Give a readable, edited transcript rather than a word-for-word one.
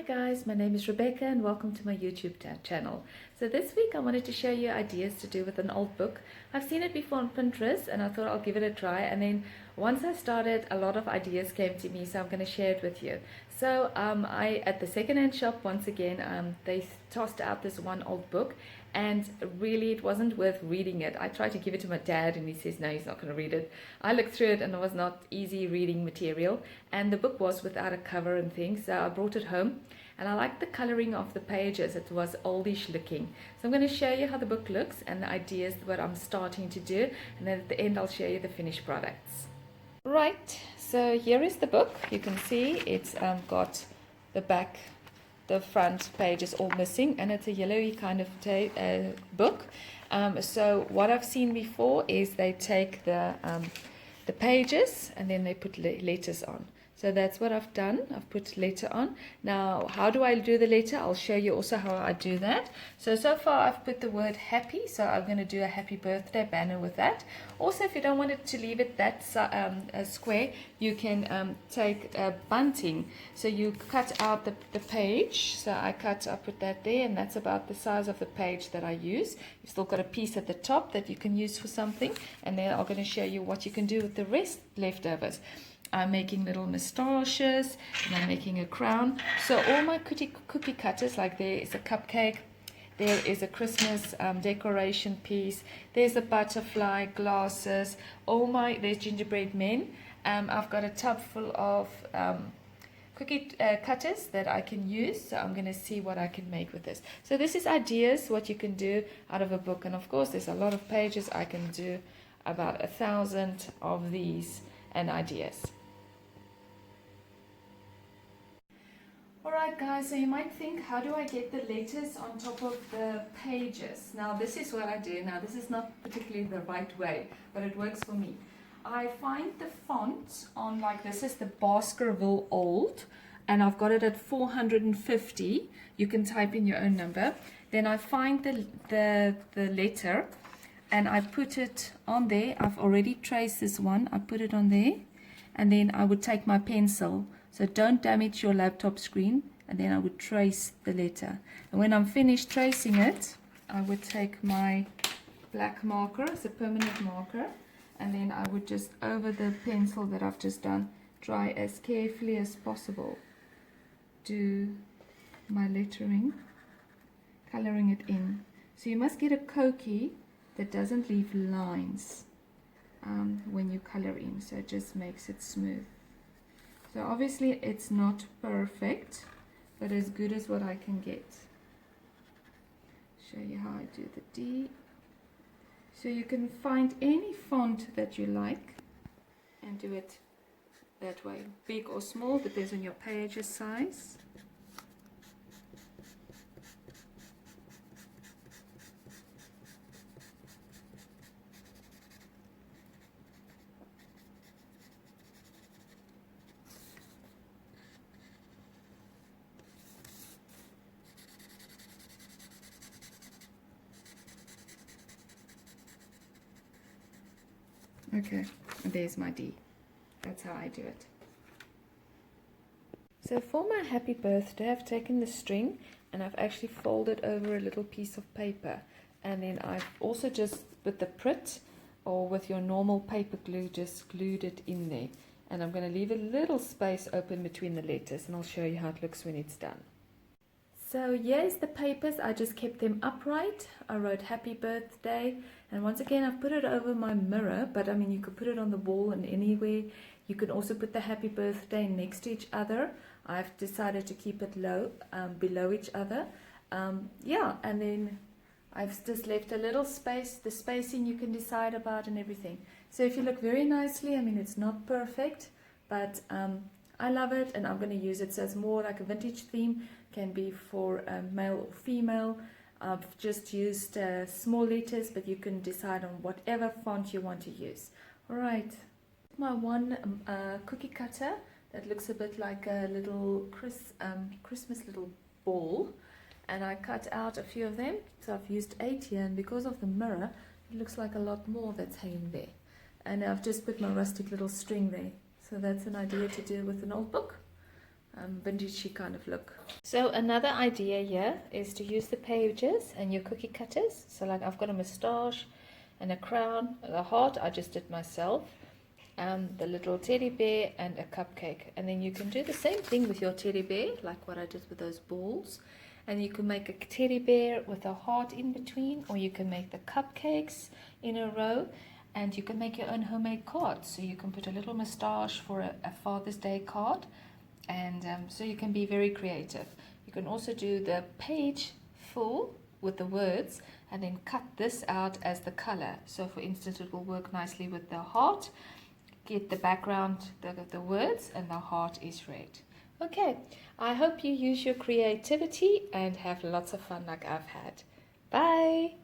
Hi guys, my name is Rebecca and welcome to my YouTube channel. So this week I wanted to show you ideas to do with an old book. I've seen it before on Pinterest and I thought I'll give it a try, and then once I started a lot of ideas came to me, so I'm going to share it with you. So I at the secondhand shop once again, they tossed out this one old book, and really it wasn't worth reading it. I tried to give it to my dad and he says no, he's not going to read it. I looked through it and it was not easy reading material, and the book was without a cover and things, so I brought it home. And I liked the coloring of the pages. It was oldish looking. So I'm going to show you how the book looks and the ideas what I'm starting to do, and then at the end I'll show you the finished products. Right, so here is the book. You can see it's got the back, the front page is all missing, and it's a yellowy kind of book. So what I've seen before is they take the pages and then they put letters on. So that's what I've done. I've put letter on. Now, how do I do the letter? I'll show you also how I do that. So far I've put the word happy. So I'm going to do a happy birthday banner with that. Also, if you don't want it to leave it that square, you can take bunting. So you cut out the page. So I put that there, and that's about the size of the page that I use. You've still got a piece at the top that you can use for something. And then I'm going to show you what you can do with the rest leftovers. I'm making little moustaches and I'm making a crown. So all my cookie cutters, like there is a cupcake, there is a Christmas decoration piece, there's a butterfly, glasses, there's gingerbread men. I've got a tub full of cookie cutters that I can use, so I'm going to see what I can make with this. So this is ideas, what you can do out of a book, and of course there's a lot of pages. I can do about 1,000 of these and ideas. Alright guys, so you might think, how do I get the letters on top of the pages? Now this is what I do. Now this is not particularly the right way, but it works for me. I find the font on, like, this is the Baskerville Old, and I've got it at 450. You can type in your own number. Then I find the letter and I put it on there. I've already traced this one. I put it on there, and then I would take my pencil. So don't damage your laptop screen, and then I would trace the letter. And when I'm finished tracing it, I would take my black marker, it's a permanent marker, and then I would just, over the pencil that I've just done, try as carefully as possible do my lettering, coloring it in. So you must get a Koki that doesn't leave lines when you color in, so it just makes it smooth. So obviously it's not perfect, but as good as what I can get. Show you how I do the D. So you can find any font that you like and do it that way. Big or small, depends on your page's size. Okay, and there's my D. That's how I do it. So for my happy birthday, I've taken the string and I've actually folded over a little piece of paper, and then I've also just with the Prit or with your normal paper glue just glued it in there, and I'm going to leave a little space open between the letters, and I'll show you how it looks when it's done. So here's the papers. I just kept them upright. I wrote happy birthday, and once again I've put it over my mirror, but I mean you could put it on the wall and anywhere. You can also put the happy birthday next to each other. I've decided to keep it low, below each other. Yeah, and then I've just left a little space. The spacing you can decide about and everything. So if you look very nicely, I mean it's not perfect, but I love it and I'm going to use it. So it's more like a vintage theme. Can be for male or female. I've just used small letters, but you can decide on whatever font you want to use. Alright, my one cookie cutter that looks a bit like a little Christmas little ball, and I cut out a few of them. So I've used 8 here, and because of the mirror it looks like a lot more that's hanging there, and I've just put my rustic little string there. So that's an idea to do with an old book. vintagey kind of look. So another idea here is to use the pages and your cookie cutters. So like I've got a moustache and a crown, the heart I just did myself, the little teddy bear and a cupcake. And then you can do the same thing with your teddy bear, like what I did with those balls. And you can make a teddy bear with a heart in between, or you can make the cupcakes in a row, and you can make your own homemade cards. So you can put a little moustache for a Father's Day card, and so you can be very creative. You can also do the page full with the words and then cut this out as the color. So for instance, it will work nicely with the heart. Get the background, the words, and the heart is red. Okay, I hope you use your creativity and have lots of fun like I've had. Bye!